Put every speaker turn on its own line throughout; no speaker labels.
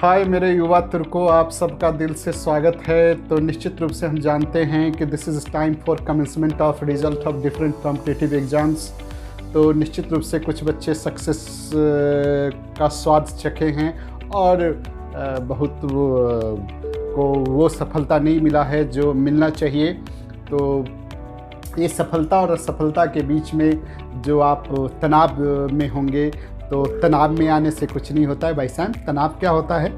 हाय मेरे युवा तुर्को, आप सबका दिल से स्वागत है। तो निश्चित रूप से हम जानते हैं कि this is time for commencement of result of different competitive exams. तो निश्चित रूप से कुछ बच्चे सक्सेस का स्वाद चखे हैं और बहुत वो सफलता नहीं मिला है जो मिलना चाहिए। तो ये सफलता और असफलता के बीच में जो आप तनाव में होंगे, तो तनाव में आने से कुछ नहीं होता है भाई साहब। तनाव क्या होता है,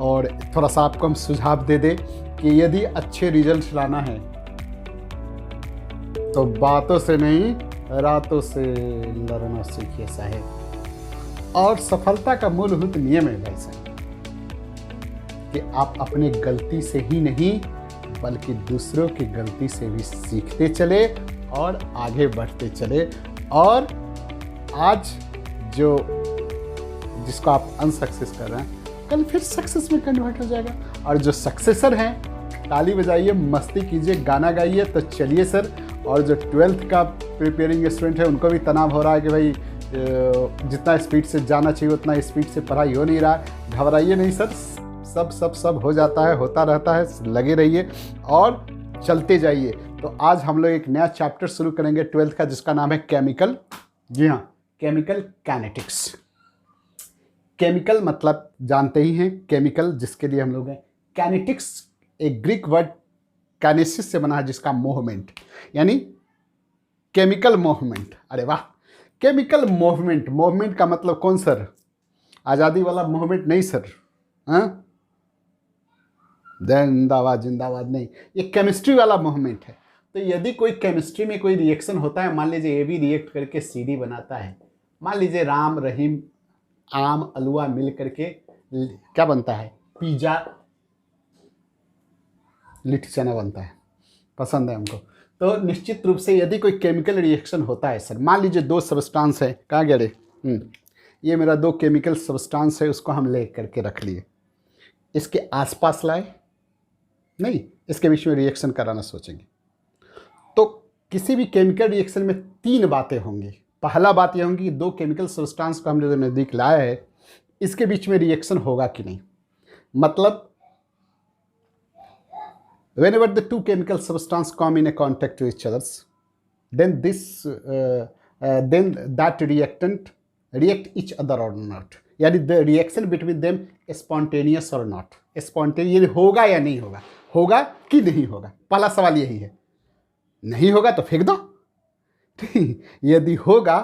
और थोड़ा सा आपको हम सुझाव दे दें कि यदि अच्छे रिजल्ट लाना है तो बातों से नहीं, रातों से लड़ना सीखिए साहेब। और सफलता का मूलभूत नियम है भाई साहब कि आप अपने गलती से ही नहीं बल्कि दूसरों की गलती से भी सीखते चले और आगे बढ़ते चले। और आज जो जिसको आप अनसक्सेस कर रहे हैं, कल फिर सक्सेस में कन्वर्ट हो जाएगा। और जो सक्सेसर हैं, ताली बजाइए, मस्ती कीजिए, गाना गाइए, तो चलिए सर। और जो 12th का प्रिपेयरिंग स्टूडेंट है, उनको भी तनाव हो रहा है कि भाई जितना स्पीड से जाना चाहिए उतना स्पीड से पढ़ाई हो नहीं रहा है। घबराइए नहीं सर, सब हो जाता है, होता रहता है। लगे रहिए और चलते जाइए। तो आज हम लोग एक नया चैप्टर शुरू करेंगे 12th का, जिसका नाम है केमिकल। जी हाँ, केमिकल कैनेटिक्स। केमिकल मतलब जानते ही हैं, केमिकल जिसके लिए हम लोग हैं। कैनेटिक्स एक ग्रीक वर्ड कैनेसिस से बना है, जिसका मूवमेंट, यानी केमिकल मूवमेंट। अरे वाह, केमिकल मूवमेंट। मूवमेंट का मतलब कौन सर? आज़ादी वाला मूवमेंट नहीं सर, हाँ, जिंदाबाद जिंदाबाद नहीं, ये केमिस्ट्री वाला मूवमेंट है। तो यदि कोई केमिस्ट्री में कोई रिएक्शन होता है, मान लीजिए ए बी रिएक्ट करके सी डी बनाता है, मान लीजिए राम रहीम आम अलुआ मिल करके क्या बनता है? पिज़्ज़ा लिट्टी चना बनता है, पसंद है हमको। तो निश्चित रूप से यदि कोई केमिकल रिएक्शन होता है सर, मान लीजिए दो सब्सटेंस है, कहाँ गए रे? ये मेरा दो केमिकल सब्सटेंस है, उसको हम ले करके रख लिए, इसके आसपास लाए नहीं, इसके बीच में रिएक्शन कराना सोचेंगे तो किसी भी केमिकल रिएक्शन में तीन बातें होंगी। पहला बात यह होगी कि दो केमिकल सब्सटेंस को हमने जो नज़दीक लाया है, इसके बीच में रिएक्शन होगा कि नहीं। मतलब whenever the two chemical substances come in a contact to each others, then that reactant react each other or not, यानी the reaction between them spontaneous or not। spontaneous होगा या नहीं होगा, होगा कि नहीं होगा, पहला सवाल यही है। नहीं होगा तो फेंक दो, यदि होगा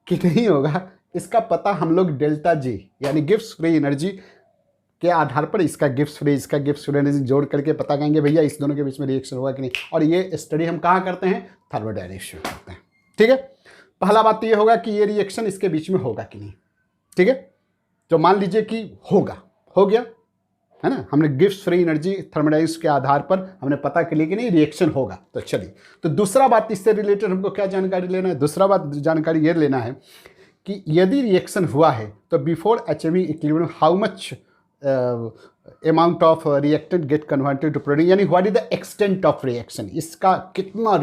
कि नहीं होगा, इसका पता हम लोग डेल्टा जी यानी गिब्स फ्री एनर्जी के आधार पर, इसका गिब्स फ्री, इसका गिब्स फ्री एनर्जी जोड़ करके पता करेंगे भैया इस दोनों के बीच में रिएक्शन होगा कि नहीं। और ये स्टडी हम कहाँ करते हैं? थर्मोडायनेमिक्स में करते हैं। ठीक है, पहला बात तो ये होगा कि ये रिएक्शन इसके बीच में होगा कि नहीं। ठीक है, तो मान लीजिए कि होगा, हो गया है ना, हमने गिब्स फ्री एनर्जी थर्मोडायनेमिक्स के आधार पर हमने पता कर लिया कि नहीं रिएक्शन होगा। तो चलिए, तो दूसरा बात इससे रिलेटेड हमको क्या जानकारी लेना है? दूसरा बात जानकारी ये लेना है कि यदि रिएक्शन हुआ है तो before achieving equilibrium how much amount of reactant get converted to product, यानी what is the extent of reaction, इसका कितना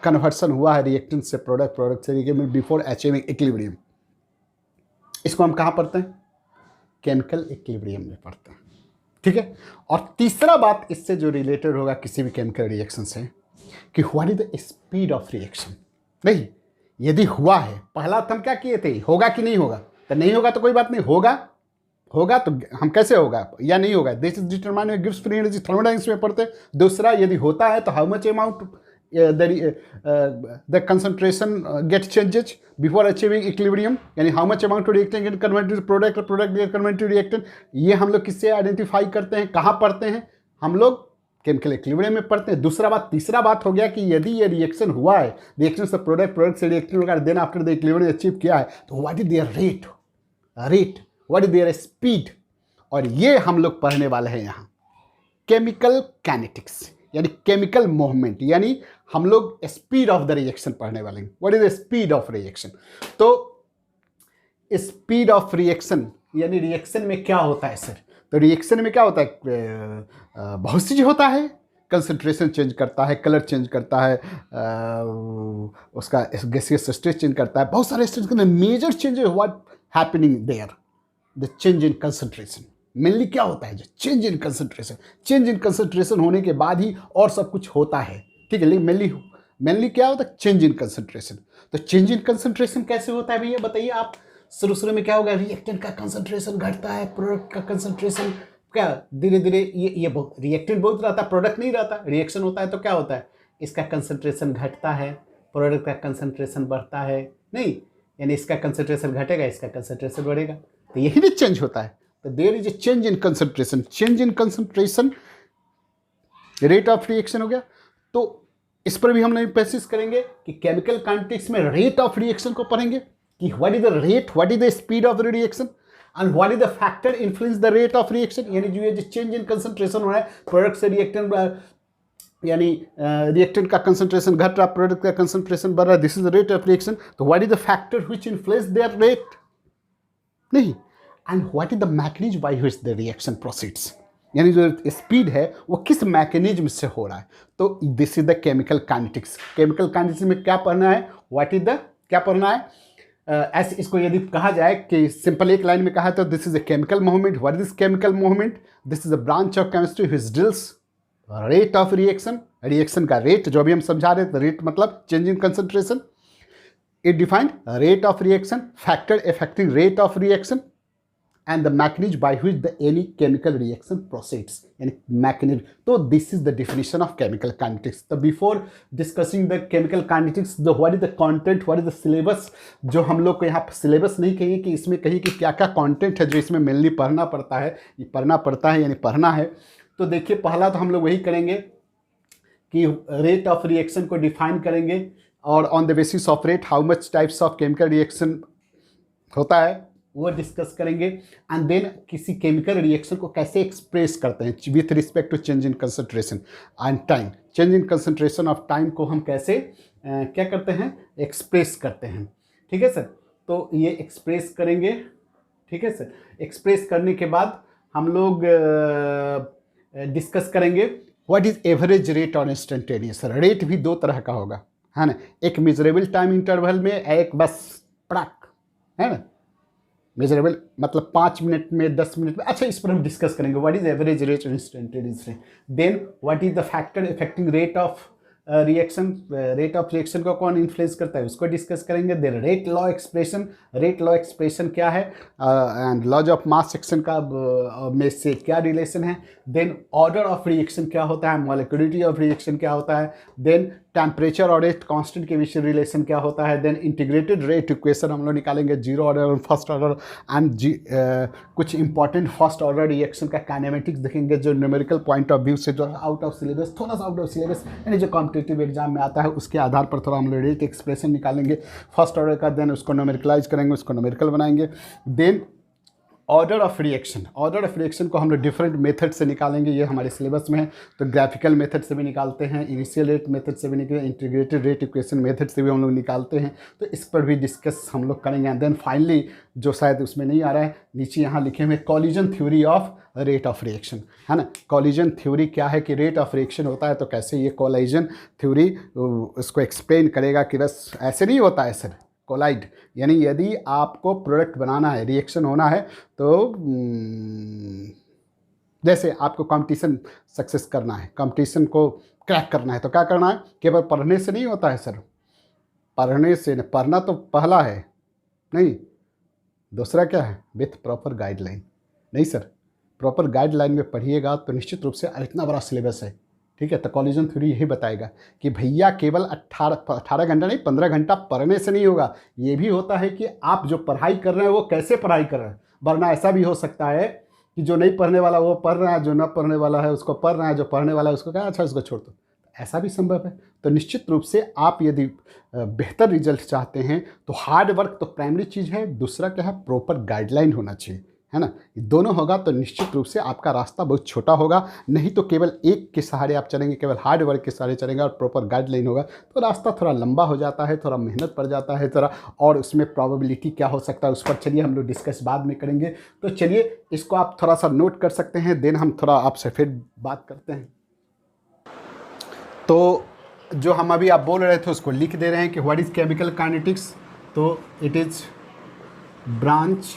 कन्वर्सन हुआ है रिएक्टेंट से प्रोडक्ट, प्रोडक्ट से बिफोर अचीविंग इक्विलिब्रियम। इसको हम कहाँ पढ़ते हैं? केमिकल इक्विलिब्रियम में पढ़ते हैं। ठीक है, और तीसरा बात इससे जो रिलेटेड होगा किसी भी केमिकल रिएक्शन से कि what is the speed of reaction. नहीं, यदि हुआ है, पहला हम क्या किए थे, होगा कि नहीं होगा। तो नहीं होगा तो कोई बात नहीं, होगा तो हम कैसे होगा या नहीं होगा, this is determined by Gibbs free energy thermodynamics में पढ़ते हैं। दूसरा, यदि होता है तो how much amount the concentration get changes before achieving equilibrium, यानी how much amount to reactant get converted to product, product get converted to reactant। ये हम लोग किससे आइडेंटिफाई करते हैं, कहाँ पढ़ते हैं? हम लोग केमिकल इक्विलिब्रियम में पढ़ते हैं। दूसरा बात, तीसरा बात हो गया कि यदि ये रिएक्शन हुआ है, रिएक्शन से प्रोडक्ट, प्रोडक्ट से रिएक्टेंट वगैरह, then after the equilibrium achieve किया है, तो what is their rate, what is their speed. और ये हम लोग पढ़ने वाले हैं यहाँ केमिकल कैनेटिक्स, यानी केमिकल मूवमेंट, यानी हम लोग स्पीड ऑफ द रिएक्शन पढ़ने वाले हैं। What is the speed of reaction. तो स्पीड ऑफ रिएक्शन यानी रिएक्शन में क्या होता है सर? तो रिएक्शन में क्या होता है? बहुत सी चीज होता है, कंसंट्रेशन चेंज करता है, कलर चेंज करता है, उसका गैसियस स्टेट चेंज करता है, बहुत सारे स्टेट करते हैं। Major change what happening there, the change in concentration. Mainly क्या होता है, जो चेंज इन कंसंट्रेशन होने के बाद ही और सब कुछ होता है, ठीक है। लेकिन मेनली क्या होता है, चेंज इन कंसंट्रेशन। तो चेंज इन कंसंट्रेशन कैसे होता है भैया बताइए आप। शुरू में क्या होगा, रिएक्टेंट का कंसंट्रेशन घटता है, प्रोडक्ट का कंसंट्रेशन क्या धीरे धीरे ये रिएक्टेंट बहुत रहता है, प्रोडक्ट नहीं रहता। रिएक्शन होता है तो क्या होता है, इसका कंसंट्रेशन घटता है, प्रोडक्ट का कंसंट्रेशन बढ़ता है, नहीं, यानी इसका कंसंट्रेशन घटेगा, इसका कंसंट्रेशन बढ़ेगा, तो यही भी चेंज होता है। तो there is a change in concentration, rate of reaction हो गया। तो इस पर भी हम एम्फेसिस करेंगे कि केमिकल काइनेटिक्स में रेट ऑफ रिएक्शन को पढ़ेंगे कि what is the rate, what is the speed of the reaction and what is the factor influence the rate of reaction. यानी जो ये जो चेंज इन कंसंट्रेशन हो रहा है, प्रोडक्ट से रिएक्टेंट, यानी रिएक्टेंट का कंसंट्रेशन घट रहा, प्रोडक्ट का कंसंट्रेशन बढ़ रहा, this is the rate of reaction. तो what is the factor which influence their rate, नहीं, and what is the mechanism by which the reaction proceeds, यानी जो स्पीड है वो किस मैकेनिज्म से हो रहा है। तो this is the chemical kinetics. Chemical kinetics में क्या पढ़ना है, व्हाट इज द, क्या पढ़ना है, ऐसे इसको यदि कहा जाए कि सिंपल एक लाइन में कहा तो this is a chemical movement. What is chemical movement, this is a branch of chemistry which deals rate of reaction, reaction का रेट, जो अभी हम समझा रहे थे, रेट मतलब change in concentration. It defined rate of reaction, factor affecting rate of reaction and the mechanism by which the any chemical reaction proceeds, yani mechanism. So this is the definition of chemical kinetics. So before discussing the chemical kinetics, the what is the content, what is the syllabus, जो हम लोग को यहाँ syllabus नहीं कहिए कि इसमें कहिए कि क्या क्या content है जो इसमें mainly पढ़ना पड़ता है, ये पढ़ना पड़ता है यानी पढ़ना है। तो देखिए पहला तो हम लोग वही करेंगे कि रेट ऑफ रिएक्शन को डिफाइन करेंगे और on the basis of rate how much types of chemical reaction होता है वो डिस्कस करेंगे। एंड देन किसी केमिकल रिएक्शन को कैसे एक्सप्रेस करते हैं with respect to change in concentration and time. Change in concentration of time को हम कैसे क्या करते हैं, एक्सप्रेस करते हैं, ठीक है सर। तो ये एक्सप्रेस करेंगे, ठीक है सर। एक्सप्रेस करने के बाद हम लोग डिस्कस करेंगे what is average rate on instantaneous. Rate भी दो तरह का होगा, है ना, एक मेजरेबल टाइम इंटरवल में, एक बस पड़ाक, है ना, मेजरेबल मतलब 5 मिनट में, 10 मिनट में। अच्छा, इस पर हम डिस्कस करेंगे what is average rate instantaneous rate, then what is the factor effecting rate of reaction. Rate of reaction को कौन इन्फ्लुएंस करता है उसको डिस्कस करेंगे। Then rate law expression, rate law expression क्या है and laws of mass section का में से क्या रिलेशन है। देन ऑर्डर ऑफ रिएक्शन क्या होता है, मॉलिक्यूलरिटी ऑफ रिएक्शन क्या होता है, देन टेम्परेचर और रेट कांस्टेंट के बीच रिलेशन क्या होता है, देन इंटीग्रेटेड रेट इक्वेशन हम लोग निकालेंगे, जीरो ऑर्डर और फर्स्ट ऑर्डर एंड कुछ इंपॉर्टेंट फर्स्ट ऑर्डर रिएक्शन का काइनेमेटिक्स देखेंगे जो न्यूमेरिकल पॉइंट ऑफ व्यू से जो आउट ऑफ सिलेबस, थोड़ा सा आउट ऑफ सिलेबस यानी जो कॉम्पिटिटिव एग्जाम में आता है उसके आधार पर थोड़ा हम लोग रेट एक्सप्रेशन निकालेंगे फर्स्ट ऑर्डर का, देन उसको न्यूमेरिकलाइज करेंगे, उसको न्यूमेरिकल बनाएंगे। Then order of reaction, order of reaction को हम लोग डिफरेंट मेथड से निकालेंगे, ये हमारे सिलेबस में है। तो ग्राफिकल मेथड से भी निकालते हैं, इनिशियल रेट मेथड से भी निकालते हैं, इंटीग्रेटेड रेट इक्वेशन मेथड से भी हम लोग निकालते हैं। तो इस पर भी डिस्कस हम लोग करेंगे। एंड देन फाइनली जो शायद उसमें नहीं आ रहा है, नीचे यहाँ लिखे हुए collision theory of rate of reaction, है ना। कॉलिजन थ्योरी क्या है कि रेट ऑफ रिएक्शन होता है तो कैसे ये कॉलिजन थ्योरी उसको एक्सप्लेन करेगा कि बस ऐसे नहीं होता है सर, कोलाइड, यानी यदि आपको प्रोडक्ट बनाना है, रिएक्शन होना है, तो जैसे आपको कंपटीशन सक्सेस करना है, कंपटीशन को क्रैक करना है, तो क्या करना है, केवल पढ़ने से नहीं होता है सर। पढ़ने से पढ़ना तो पहला है नहीं, दूसरा क्या है, विथ प्रॉपर गाइडलाइन। नहीं सर, प्रॉपर गाइडलाइन में पढ़िएगा तो निश्चित रूप से इतना बड़ा सिलेबस है, ठीक है। तो कॉलिजन थ्योरी यही बताएगा कि भैया केवल 18 घंटा नहीं, 15 घंटा पढ़ने से नहीं होगा। ये भी होता है कि आप जो पढ़ाई कर रहे हैं वो कैसे पढ़ाई कर रहे हैं, वरना ऐसा भी हो सकता है कि जो नहीं पढ़ने वाला वो पढ़ रहा है, जो न पढ़ने वाला है उसको पढ़ रहा है, जो पढ़ने वाला है उसको क्या अच्छा उसको छोड़ दो, ऐसा भी संभव है। तो निश्चित रूप से आप यदि बेहतर रिजल्ट चाहते हैं तो हार्ड वर्क तो प्राइमरी चीज़ है, दूसरा क्या है, प्रॉपर गाइडलाइन होना चाहिए, है ना। ये दोनों होगा तो निश्चित रूप से आपका रास्ता बहुत छोटा होगा। नहीं तो केवल एक के सहारे आप चलेंगे, केवल हार्ड वर्क के सहारे चलेंगे और प्रॉपर गाइडलाइन होगा तो रास्ता थोड़ा लंबा हो जाता है, थोड़ा मेहनत पड़ जाता है थोड़ा, और उसमें प्रोबेबिलिटी क्या हो सकता है उस पर चलिए हम लोग डिस्कस बाद में करेंगे। तो चलिए इसको आप थोड़ा सा नोट कर सकते हैं, देन हम थोड़ा आपसे फिर बात करते हैं। तो जो हम अभी आप बोल रहे थे उसको लिख दे रहे हैं कि व्हाट इज़ केमिकल काइनेटिक्स। तो इट इज़ ब्रांच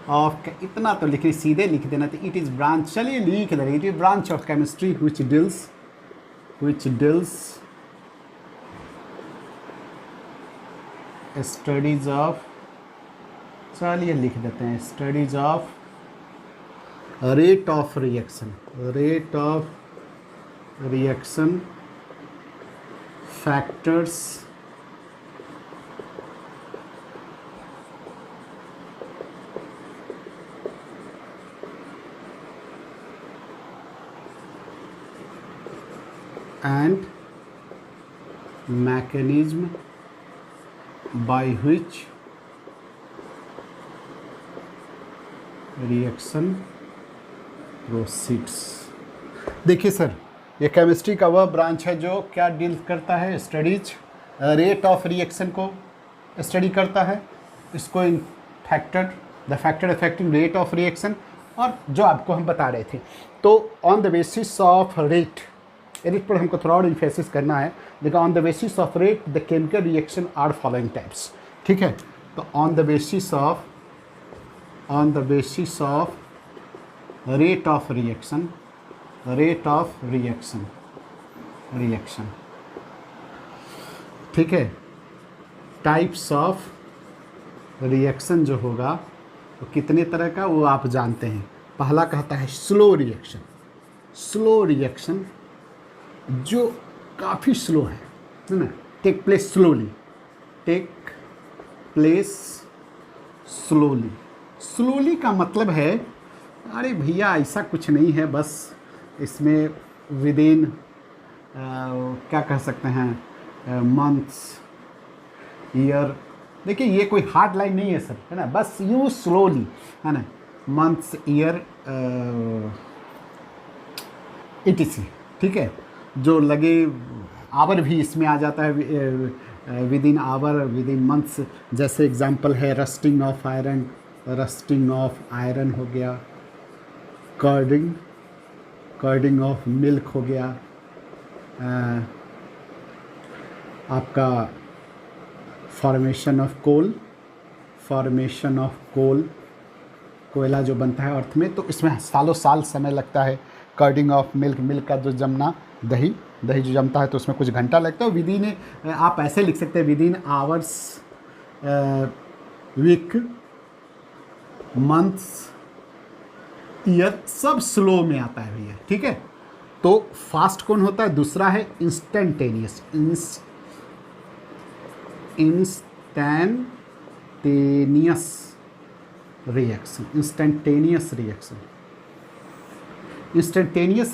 ऑफ, इतना तो लिख सीधे लिख देना था, इट इज़ ब्रांच, चलिए लिख देना, it is branch of chemistry which deals studies of, चलिए लिख देते हैं studies of rate of reaction factors and mechanism by which reaction proceeds। देखिए सर, ये केमिस्ट्री का वह ब्रांच है जो क्या डील करता है, स्टडीज रेट ऑफ रिएक्शन को स्टडी करता है, इसको इन factor, the factor affecting rate of reaction, और जो आपको हम बता रहे थे, तो on the basis of rate पर हमको थोड़ा और इन्फेसिस करना है, देखो on the basis of rate the chemical reaction are following types, ठीक है। तो on the basis of rate of reaction, ठीक है, टाइप्स ऑफ रिएक्शन जो होगा वो कितने तरह का वो आप जानते हैं। पहला कहता है स्लो रिएक्शन जो काफ़ी स्लो है ना, टेक प्लेस स्लोली का मतलब है, अरे भैया ऐसा कुछ नहीं है, बस इसमें विदिन क्या कह सकते हैं मंथ्स ईयर, देखिए ये कोई हार्ड लाइन नहीं है सर, है ना, बस यूँ स्लोली, है ना, मंथ्स ईयर etc, ठीक है, जो लगे आवर भी इसमें आ जाता है, within hour, within months, जैसे एग्जांपल है रस्टिंग ऑफ आयरन हो गया, कर्डिंग ऑफ मिल्क हो गया, आपका फॉर्मेशन ऑफ कोल, कोयला जो बनता है अर्थ में, तो इसमें सालों साल समय लगता है। कर्डिंग ऑफ मिल्क का जो जमना, दही जो जमता है तो उसमें कुछ घंटा लगता है। विदिन, आप ऐसे लिख सकते हैं within hours, week, months, year, सब स्लो में आता है भैया, ठीक है। तो फास्ट कौन होता है, दूसरा है इंस्टेंटेनियस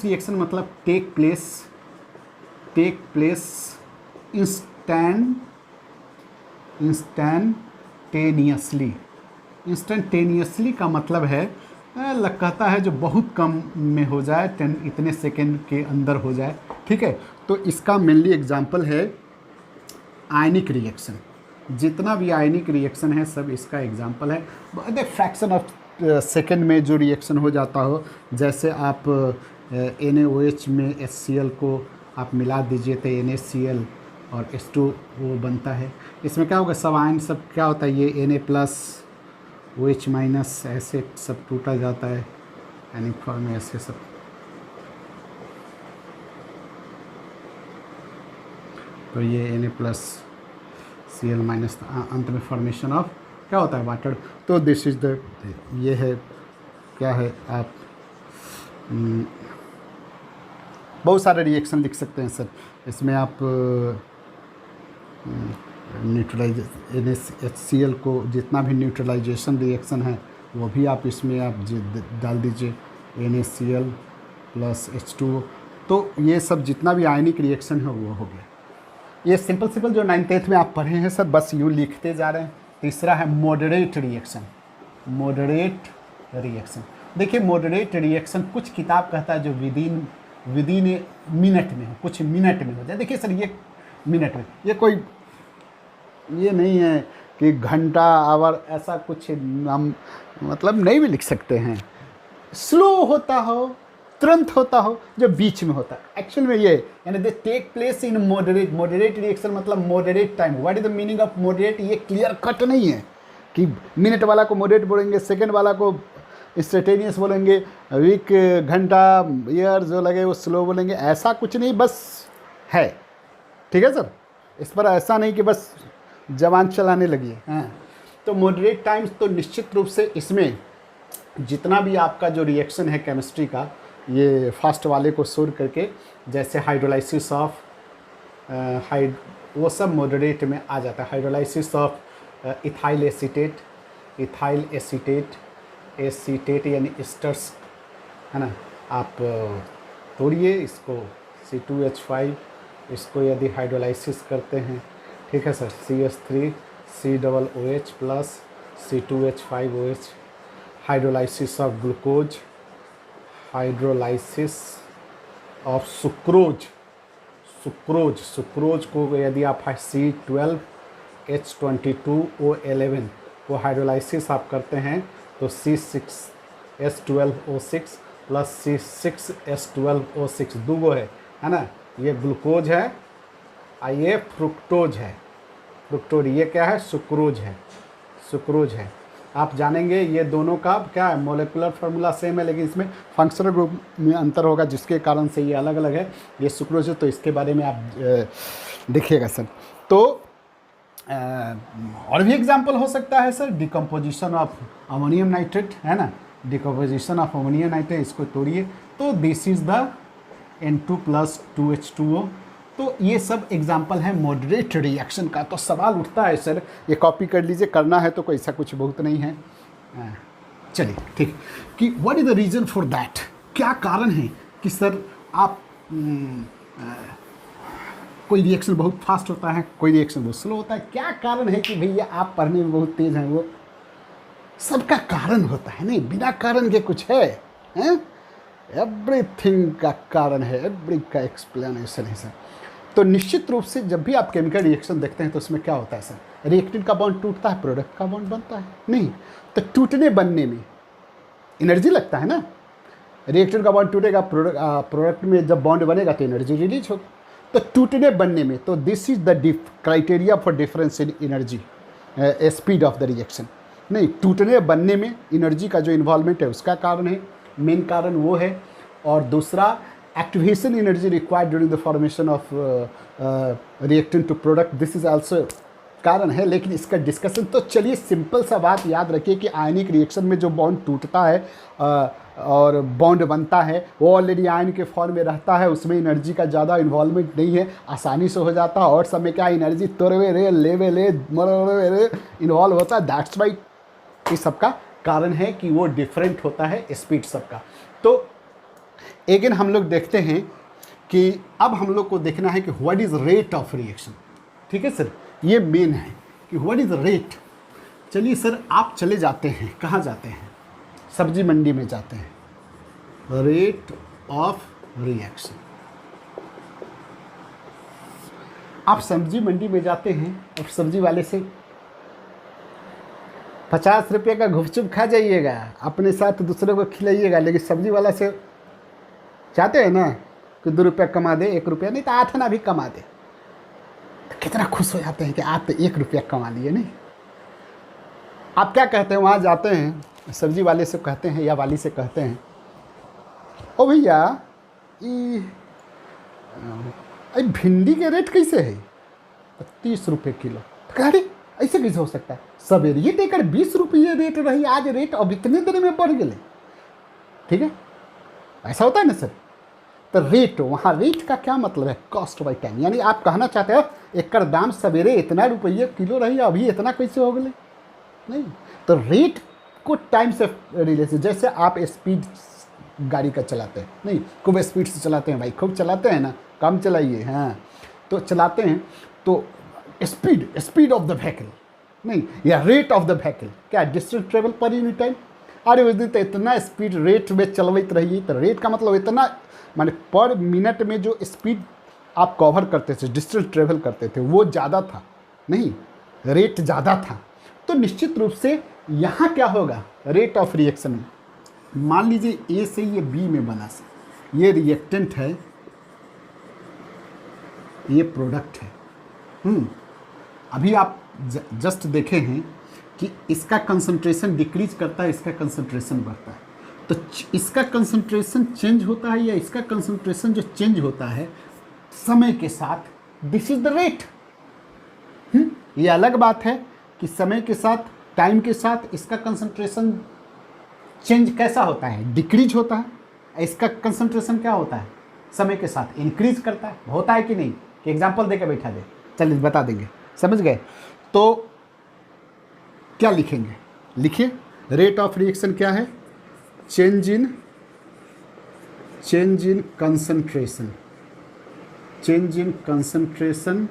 रिएक्शन मतलब टेक प्लेस इंस्टेंटेनियसली का मतलब है कहता है जो बहुत कम में हो जाए, इतने सेकेंड के अंदर हो जाए, ठीक है। तो इसका मेनली एग्जांपल है आयनिक रिएक्शन, जितना भी आयनिक रिएक्शन है सब इसका एग्जांपल है। फ्रैक्शन ऑफ सेकेंड में जो रिएक्शन हो जाता हो, जैसे आप NaOH में HCl को आप मिला दीजिए तो NaCl और H2 वो बनता है। इसमें क्या होगा, सब आयन सब क्या होता है, ये Na+ OH- ऐसे सब टूटा जाता है आयनिक फॉर्म में, ऐसे सब। तो ये Na+ Cl- अंत में फॉर्मेशन ऑफ क्या होता है, वाटर। तो दिस इज द, ये है क्या है, आप बहुत सारे रिएक्शन लिख सकते हैं सर। इसमें आप HCl को जितना भी न्यूट्रलाइजेशन रिएक्शन है वो भी आप इसमें आप डाल दीजिए, NaCl + H2O। तो ये सब जितना भी आयनिक रिएक्शन है वो हो गया। ये सिंपल जो 9th में आप पढ़े हैं सर, बस यूँ लिखते जा रहे हैं। तीसरा है मॉडरेट रिएक्शन। देखिए मॉडरेट रिएक्शन कुछ किताब कहता है जो विदिन मिनट में हो, कुछ मिनट में हो जाए। देखिए सर ये मिनट में, ये कोई ये नहीं है कि घंटा आवर, ऐसा कुछ हम मतलब नहीं भी लिख सकते हैं। स्लो होता हो, तुरंत होता हो, जो बीच में होता है, एक्चुअल में ये यानी they take place in moderate reaction मतलब moderate time. What is the meaning of moderate, ये क्लियर कट नहीं है, कि मिनट वाला को मॉडरेट बोलेंगे, सेकंड वाला को इंस्टेंटेनियस बोलेंगे, वीक घंटा ईयर जो लगे वो स्लो बोलेंगे, ऐसा कुछ नहीं, बस है। ठीक है सर, इस पर ऐसा नहीं कि बस जवान चलाने लगी है। हाँ, तो मॉडरेट टाइम्स तो निश्चित रूप से इसमें जितना भी आपका जो रिएक्शन है केमिस्ट्री का, ये फास्ट वाले को शोर करके, जैसे हाइड्रोलाइसिस ऑफ वो सब मॉडरेट में आ जाता है। हाइड्रोलाइसिस ऑफ इथाइल एसीटेट यानी एस्टर्स, है ना। आप तोड़िए इसको C2H5, इसको यदि हाइड्रोलाइसिस करते हैं, ठीक है sir, CH3 COOH plus C2H5OH, hydrolysis of glucose, hydrolysis of sucrose को यदि आप C12H22O11 वो हाइड्रोलाइसिस आप करते हैं तो C6H12O6 प्लस C6H12O6 दूगो है ना। ये ग्लूकोज है, ये फ्रुक्टोज है। ये क्या है? सुक्रोज है। आप जानेंगे ये दोनों का क्या है, मोलेकुलर फार्मूला सेम है, लेकिन इसमें फंक्शनल ग्रुप में अंतर होगा, जिसके कारण से ये अलग अलग है। ये सुक्रोज है, तो इसके बारे में आप देखिएगा सर। तो और भी एग्जाम्पल हो सकता है sir, decomposition of ammonium nitrate, है ना, डिकम्पोजिशन ऑफ अमोनियम नाइट्रेट, इसको तोड़िए तो दिस इज़ द N2+2H2O। तो ये सब एग्जाम्पल है मॉडरेट रिएक्शन का। तो सवाल उठता है सर, ये कॉपी कर लीजिए, करना है तो कोई ऐसा कुछ बहुत नहीं है। चलिए ठीक, कि what is the reason for that, क्या कारण है कि सर आप कोई रिएक्शन बहुत फास्ट होता है, कोई रिएक्शन बहुत स्लो होता है, क्या कारण है कि भैया आप पढ़ने में बहुत तेज़ हैं? वो सबका कारण होता है, नहीं बिना कारण के कुछ है, एवरीथिंग का कारण है, एवरी का एक्सप्लेनेशन है सर। तो निश्चित रूप से जब भी आप केमिकल रिएक्शन देखते हैं तो उसमें क्या होता है सर, रिएक्टेंट का बॉन्ड टूटता है, प्रोडक्ट का बॉन्ड बनता है, नहीं तो टूटने बनने में एनर्जी लगता है ना। रिएक्टेंट का बॉन्ड टूटेगा, प्रोडक्ट में जब बॉन्ड बनेगा तो एनर्जी रिलीज होगा। तो टूटने बनने में, तो this is the criteria for difference in energy speed of the reaction. नहीं, टूटने बनने में एनर्जी का जो इन्वॉल्वमेंट है उसका कारण है, मेन कारण वो है। और दूसरा, activation energy required during the formation of reactant to product, this is also कारण है। लेकिन इसका डिस्कशन, तो चलिए सिंपल सा बात याद रखिए कि आयनिक रिएक्शन में जो बॉन्ड टूटता है और बॉन्ड बनता है, वो ऑलरेडी आयन के फॉर्म में रहता है, उसमें एनर्जी का ज़्यादा इन्वॉल्वमेंट नहीं है, आसानी से हो जाता है। और समय क्या एनर्जी तोड़वे रे लेवे रे मरवे रे इन्वॉल्व होता है। दैट्स वाई इस सबका कारण है कि वो डिफरेंट होता है स्पीड सबका। तो अगेन हम लोग देखते हैं कि अब हम लोग को देखना है कि what is rate of reaction. ठीक है सर, ये मेन है कि व्हाट इज़ रेट। चलिए सर, आप चले जाते हैं, कहाँ जाते हैं? सब्जी मंडी में जाते हैं। रेट ऑफ रिएक्शन, आप सब्जी मंडी में जाते हैं और सब्जी वाले से 50 रुपये का गुपचुप खा जाइएगा, अपने साथ दूसरे को खिलाइएगा, लेकिन सब्जी वाला से चाहते हैं ना कि 2 रुपया कमा दे, 1 रुपया नहीं तो 8 आना भी कमा दे, तो कितना खुश हो जाते हैं कि आप तो 1 रुपया कमा लिए। नहीं, आप क्या कहते हैं? वहाँ जाते हैं, सब्जी वाले से कहते हैं या वाली से कहते हैं, ओ भैया ये भिंडी के रेट कैसे है? 30 रुपये किलो। तो कह रहे ऐसे कैसे हो सकता है? सवेरे ये देकर 20 रुपये रेट रही, आज रेट अब इतने दिन में बढ़ गए। ठीक है, ऐसा होता है ना सर। तो रेट, वहाँ रेट का क्या मतलब है? Cost by time. यानी आप कहना चाहते हो एक दाम सवेरे इतना रुपये किलो रही, अभी इतना कैसे हो गए? नहीं, तो रेट को टाइम से रिलेटेड। जैसे आप स्पीड गाड़ी का चलाते हैं, नहीं खूब स्पीड से चलाते हैं भाई, खूब चलाते हैं ना, कम चलाइए, हाँ तो चलाते हैं, तो स्पीड ऑफ द व्हीकल, नहीं या रेट ऑफ द व्हीकल, क्या डिस्टेंस ट्रेवल पर यूनिट टाइम। अरे उस दिन तो इतना स्पीड रेट में चलवत रहिए, तो रेट का मतलब इतना, माने पर मिनट में जो स्पीड आप कवर करते थे, डिस्टेंस ट्रेवल करते थे, वो ज़्यादा था, नहीं रेट ज़्यादा था। तो निश्चित रूप से यहाँ क्या होगा रेट ऑफ रिएक्शन में? मान लीजिए ए से ये बी में बना से, ये रिएक्टेंट है, ये प्रोडक्ट है। अभी आप जस्ट देखे हैं कि इसका कंसंट्रेशन डिक्रीज करता है, इसका कंसंट्रेशन बढ़ता है। तो इसका कंसंट्रेशन चेंज होता है या इसका कंसंट्रेशन जो चेंज होता है समय के साथ, दिस इज द रेट। ये अलग बात है कि समय के साथ, टाइम के साथ इसका कंसंट्रेशन चेंज कैसा होता है, डिक्रीज होता है। इसका कंसंट्रेशन क्या होता है, समय के साथ इंक्रीज करता है। होता है कि नहीं, कि एग्जांपल देकर बैठा दे, चलिए बता देंगे, समझ गए। तो क्या लिखेंगे, लिखिए रेट ऑफ रिएक्शन क्या है, change in concentration, change in concentration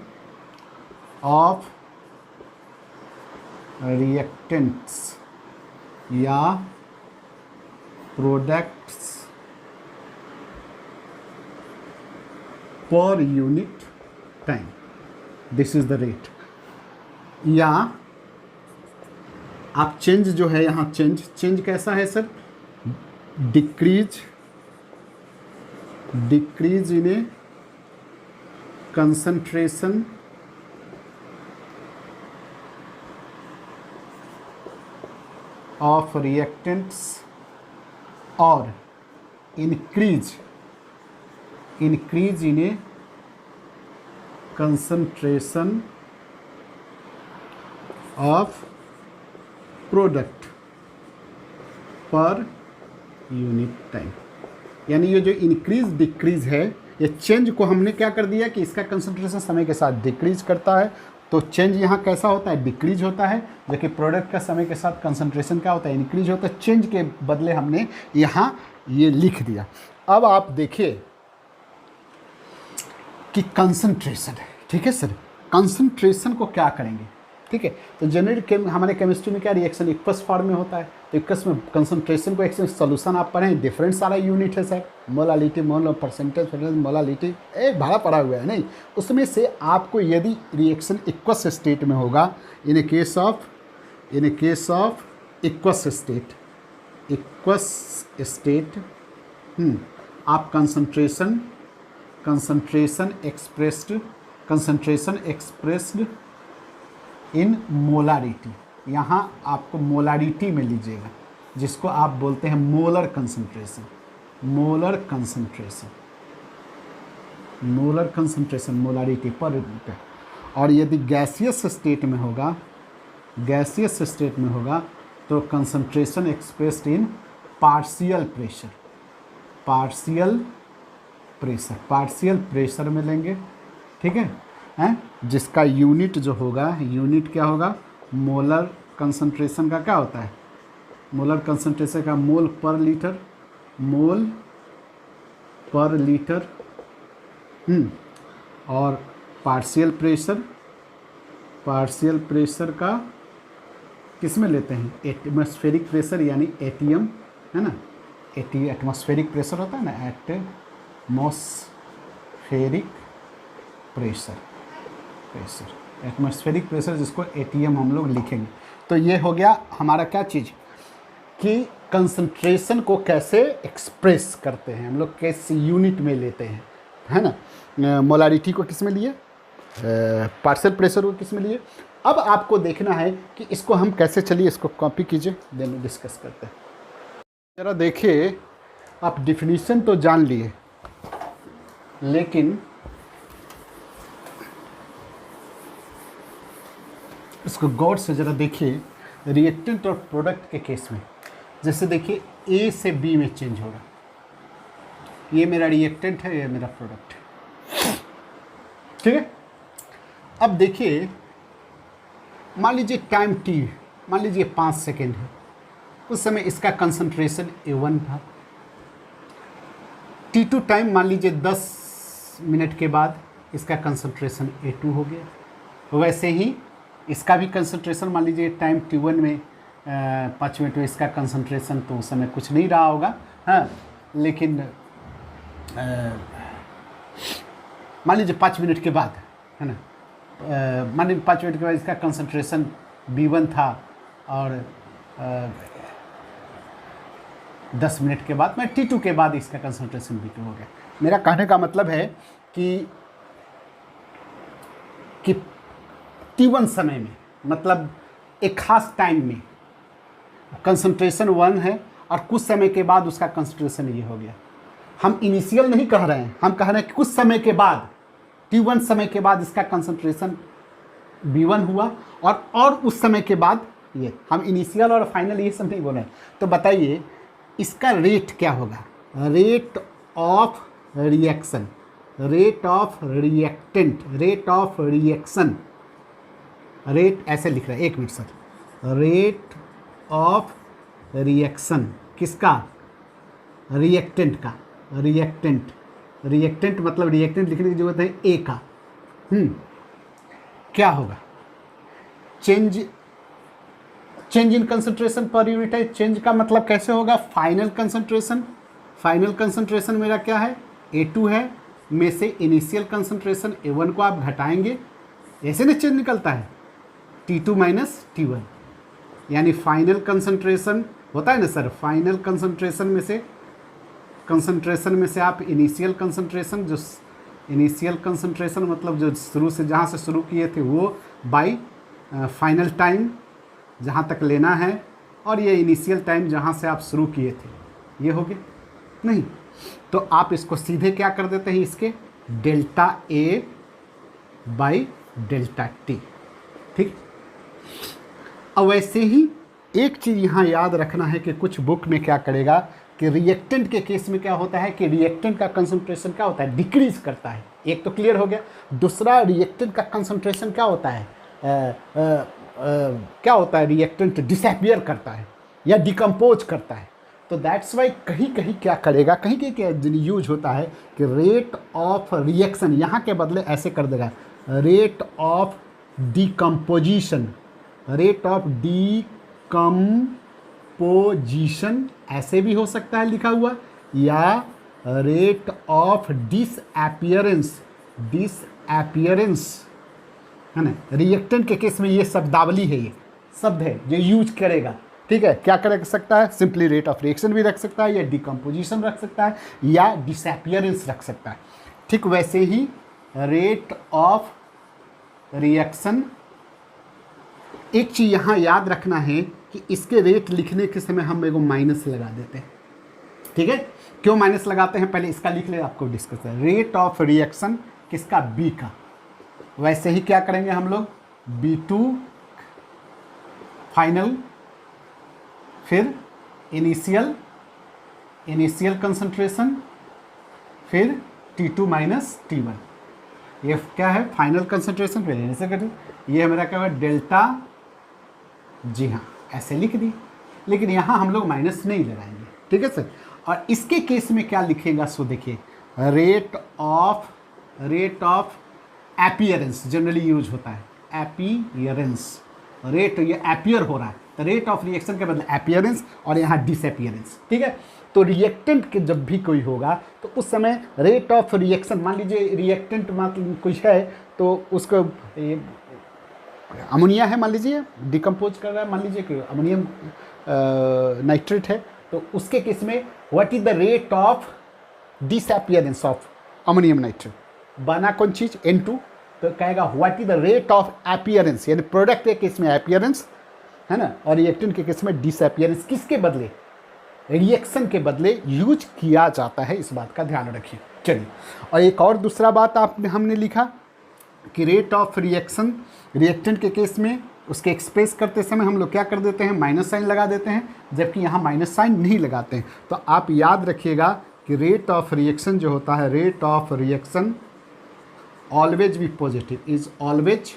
of reactants या products per unit time, this is the rate. या आप चेंज जो है यहाँ, चेंज कैसा है sir, decrease in a concentration of reactants और increase in a concentration of product per unit time. यानी ये जो इंक्रीज डिक्रीज है, ये चेंज को हमने क्या कर दिया कि इसका कंसंट्रेशन समय के साथ डिक्रीज करता है, तो चेंज यहाँ कैसा होता है, डिक्रीज होता है। जबकि प्रोडक्ट का समय के साथ कंसंट्रेशन क्या होता है, इंक्रीज होता है। चेंज के बदले हमने यहाँ ये लिख दिया। अब आप देखिए कि कंसंट्रेशन है, ठीक है सर, कंसंट्रेशन को क्या करेंगे, ठीक है। तो जनरल हमारे केमिस्ट्री में क्या रिएक्शन इक्वस फॉर्म में होता है, तो इक्वस में कंसंट्रेशन को एक सोल्यूशन आप पढ़ें, डिफरेंट सारा यूनिट है सर, मोलालिटी, मोल, परसेंटेज, मोलालिटी, एक भाड़ा पड़ा हुआ है नहीं। उसमें से आपको यदि रिएक्शन इक्वस स्टेट में होगा, इन ए केस ऑफ इक्वस स्टेट, आप कंसंट्रेशन एक्सप्रेस्ड इन मोलारिटी, यहाँ आपको मोलारिटी में लीजिएगा, जिसको आप बोलते हैं molar concentration, molarity per unit. और यदि गैसियस स्टेट में होगा तो concentration expressed in partial pressure में लेंगे, ठीक है हैं, जिसका यूनिट जो होगा, यूनिट क्या होगा, मोलर कंसंट्रेशन का क्या होता है, मोलर कंसंट्रेशन का मोल पर लीटर, और पार्शियल प्रेशर का किस में लेते हैं, एटमॉस्फेरिक प्रेशर यानी एटीएम, है ना, एटमॉस्फेरिक प्रेशर होता है ना, एटमॉस्फेरिक प्रेशर जिसको एटीएम हम लोग लिखेंगे। तो ये हो गया हमारा क्या चीज़, कि कंसंट्रेशन को कैसे एक्सप्रेस करते हैं हम लोग, कैसे यूनिट में लेते हैं, है ना। मोलारिटी को किस में लिए, पार्शियल प्रेशर को किस में लिए। अब आपको देखना है कि इसको हम कैसे, चलिए इसको कॉपी कीजिए, देन डिस्कस करते हैं। जरा देखिए, आप डिफिनीशन तो जान लिए, लेकिन इसको गौर से ज़रा देखिए। रिएक्टेंट और प्रोडक्ट के केस में, जैसे देखिए ए से बी में चेंज होगा, ये मेरा रिएक्टेंट है, ये मेरा प्रोडक्ट है, ठीक है। अब देखिए, मान लीजिए टाइम टी, मान लीजिए 5 सेकेंड है, उस समय इसका कंसंट्रेशन A1 था। T2 टाइम मान लीजिए 10 मिनट के बाद इसका कंसंट्रेशन A2 हो गया। वैसे ही इसका भी कंसंट्रेशन मान लीजिए टाइम T1 में 5 मिनट में इसका कंसंट्रेशन तो उस समय कुछ नहीं रहा होगा, हाँ, लेकिन मान लीजिए 5 मिनट के बाद, है ना, मान लीजिए 5 मिनट के बाद इसका कंसंट्रेशन B1 था, और 10 मिनट के बाद, मैं T2 के बाद इसका कंसंट्रेशन B2 हो गया। मेरा कहने का मतलब है कि T1 समय में, मतलब एक खास टाइम में कंसंट्रेशन 1 है और कुछ समय के बाद उसका कंसंट्रेशन ये हो गया। हम इनिशियल नहीं कह रहे हैं, हम कह रहे हैं कि कुछ समय के बाद T1 समय के बाद इसका कंसंट्रेशन B1 हुआ और उस समय के बाद ये, हम इनिशियल और फाइनल ये सब नहीं बोल रहे हैं। तो बताइए इसका रेट क्या होगा, rate of reaction, rate of reactant, rate of reaction, rate ऐसे लिख रहे हैं, एक minute sir, rate of reaction किसका, रिएक्टेंट का, रिएक्टेंट, रिएक्टेंट मतलब रिएक्टेंट लिखने की जरूरत है ए का। क्या होगा, चेंज इन कंसंट्रेशन पर यूनिट टाइम। चेंज का मतलब कैसे होगा, फाइनल कंसंट्रेशन, फाइनल कंसंट्रेशन मेरा क्या है A2 है, में से इनिशियल कंसंट्रेशन A1 को आप घटाएंगे, ऐसे ना चेंज निकलता है T2 माइनस T1, यानी फाइनल कंसंट्रेशन होता है ना सर, फाइनल कंसंट्रेशन में से आप इनिशियल कंसंट्रेशन, जो इनिशियल कंसंट्रेशन मतलब जो शुरू से जहाँ से शुरू किए थे वो बाई फाइनल टाइम जहाँ तक लेना है, और ये इनिशियल टाइम जहाँ से आप शुरू किए थे, ये हो गया नहीं। तो आप इसको सीधे क्या कर देते हैं, इसके delta A by delta T, ठीक। अब वैसे ही एक चीज़ यहाँ याद रखना है कि कुछ बुक में क्या करेगा कि रिएक्टेंट के केस में क्या होता है कि रिएक्टेंट का कंसंट्रेशन क्या होता है, डिक्रीज करता है। एक तो क्लियर हो गया। दूसरा, रिएक्टेंट का कंसंट्रेशन क्या होता है, क्या होता है, रिएक्टेंट डिसअपीयर करता है या डिकम्पोज करता है। तो दैट्स वाई कहीं कहीं क्या करेगा, कहीं कहीं क्या यूज होता है कि रेट ऑफ रिएक्शन यहाँ के बदले ऐसे कर देगा, rate of decomposition, rate of decomposition ऐसे भी हो सकता है लिखा हुआ, या रेट ऑफ डिसअपीयरेंस, डिसअपीयरेंस है ना। रिएक्टेंट के केस में ये शब्दावली है, ये शब्द है जो यूज करेगा, ठीक है। क्या कर सकता है, सिंपली रेट ऑफ रिएक्शन भी रख सकता है, या डिकम्पोजिशन रख सकता है, या डिसअपीयरेंस रख सकता है, ठीक। वैसे ही रेट ऑफ रिएक्शन, एक चीज़ यहाँ याद रखना है कि इसके रेट लिखने के समय हम एगो माइनस लगा देते हैं, ठीक है। क्यों माइनस लगाते हैं, पहले इसका लिख ले, आपको डिस्कस है। रेट ऑफ रिएक्शन किसका, बी का। वैसे ही क्या करेंगे हम लोग, B2 फाइनल, फिर इनिशियल कंसंट्रेशन, फिर T2 माइनस T1, ये क्या है फाइनल कंसंट्रेशन, फिर इनिशियल कंसंट्रेशन, ये मेरा क्या है डेल्टा, जी हाँ ऐसे लिख दी, लेकिन यहाँ हम लोग माइनस नहीं लगाएंगे, ठीक है सर। और इसके केस में क्या लिखेगा, सो देखिए, rate of appearance generally use होता है, अपीयरेंस, रेट ये अपीयर हो रहा है, तो रेट ऑफ रिएक्शन के बदले अपीयरेंस, और यहाँ डिसअपीयरेंस, ठीक है। तो रिएक्टेंट के जब भी कोई होगा तो उस समय रेट ऑफ रिएक्शन, मान लीजिए रिएक्टेंट मतलब कुछ है तो उसको अमोनिया है मान लीजिए, डिकम्पोज कर रहा है, मान लीजिए कि अमोनियम नाइट्रेट है, तो उसके केस में what is the rate of disappearance of ammonium nitrate, बना कौन चीज़ N2, तो कहेगा what is the rate of appearance, यानी प्रोडक्ट के केस में अपीयरेंस है ना, और रिएक्टेंट के केस में डिसअपीयरेंस, किसके बदले, रिएक्शन के बदले यूज किया जाता है, इस बात का ध्यान रखिए। चलिए, और एक और दूसरा बात हमने लिखा कि रेट ऑफ रिएक्शन, रिएक्टेंट के केस में उसके एक्सप्रेस करते समय हम लोग क्या कर देते हैं, माइनस साइन लगा देते हैं, जबकि यहाँ माइनस साइन नहीं लगाते हैं। तो आप याद रखिएगा कि रेट ऑफ रिएक्शन जो होता है, रेट ऑफ रिएक्शन ऑलवेज भी पॉजिटिव, इज ऑलवेज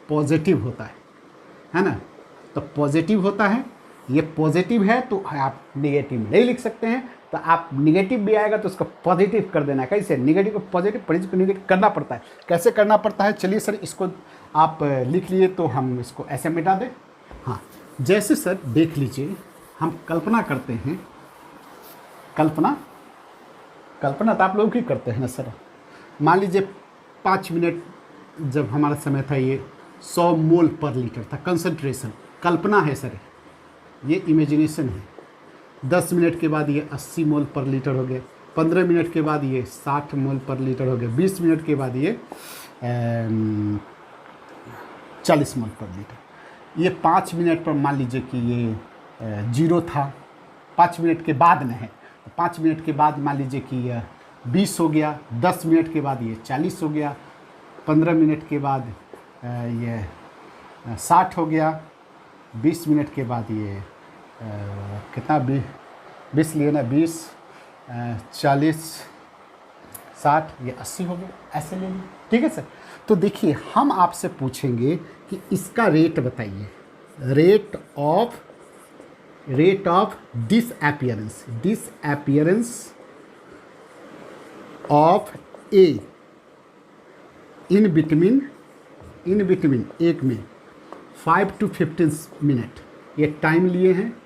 पॉजिटिव होता है ना। तो पॉजिटिव होता है, ये पॉजिटिव है तो आप निगेटिव नहीं लिख सकते हैं, तो आप निगेटिव भी आएगा तो उसको पॉजिटिव कर देना। कैसे, निगेटिव को पॉजिटिव, पॉजिटिव को निगेटिव करना पड़ता है। कैसे करना पड़ता है, चलिए सर इसको आप लिख लिए तो हम इसको ऐसे मिटा दें। हाँ, जैसे सर देख लीजिए, हम कल्पना करते हैं, कल्पना तो आप लोग ही करते हैं ना सर। मान लीजिए 5 मिनट जब हमारा समय था, ये 100 मोल पर लीटर था कंसंट्रेशन, कल्पना है सर, ये इमेजिनेशन है। 10 मिनट के बाद ये 80 मोल पर लीटर हो गया, 15 मिनट के बाद ये 60 मोल पर लीटर हो गया, 20 मिनट के बाद ये 40 मोल पर लीटर। ये 5 मिनट पर मान लीजिए कि ये 0 था, 5 मिनट के बाद न है, 5 मिनट के बाद मान लीजिए कि ये 20 हो गया, 10 मिनट के बाद ये 40 हो गया, 15 मिनट के बाद ये 60 हो गया, 20 मिनट के बाद ये कितना 20 लिए ना, 20 40 60 ये 80 हो गया, ऐसे ले लीजिए। ठीक है सर। तो देखिए हम आपसे पूछेंगे कि इसका रेट बताइए, rate of disappearance of A in between एक में 5 to 15 मिनट। ये टाइम लिए हैं,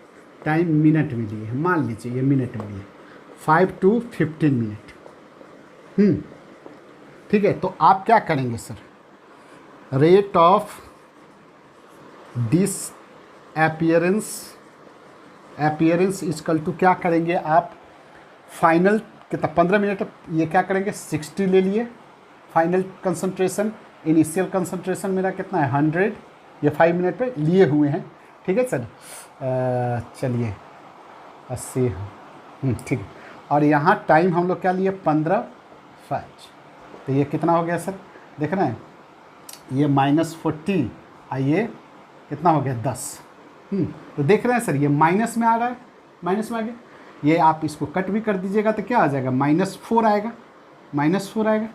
टाइम मिनट में लिए हैं, मान लीजिए ये मिनट में लिए 5 to 15 मिनट। ठीक है। तो आप क्या करेंगे sir, rate of disappearance equal to क्या करेंगे आप, फाइनल कितना 15 मिनट, ये क्या करेंगे 60 ले लिए फाइनल कंसंट्रेशन, इनिशियल कंसंट्रेशन मेरा कितना है 100, ये 5 मिनट पे लिए हुए हैं। ठीक है सर। चलिए 80, ठीक है। और यहाँ टाइम हम लोग क्या लिए 15:05, तो ये कितना हो गया सर, देख रहे हैं ये -40 और ये कितना हो गया 10। तो देख रहे हैं सर ये माइनस में आ रहा है, माइनस में आ गया। ये आप इसको कट भी कर दीजिएगा तो क्या आ जाएगा -4 आएगा, -4 आएगा।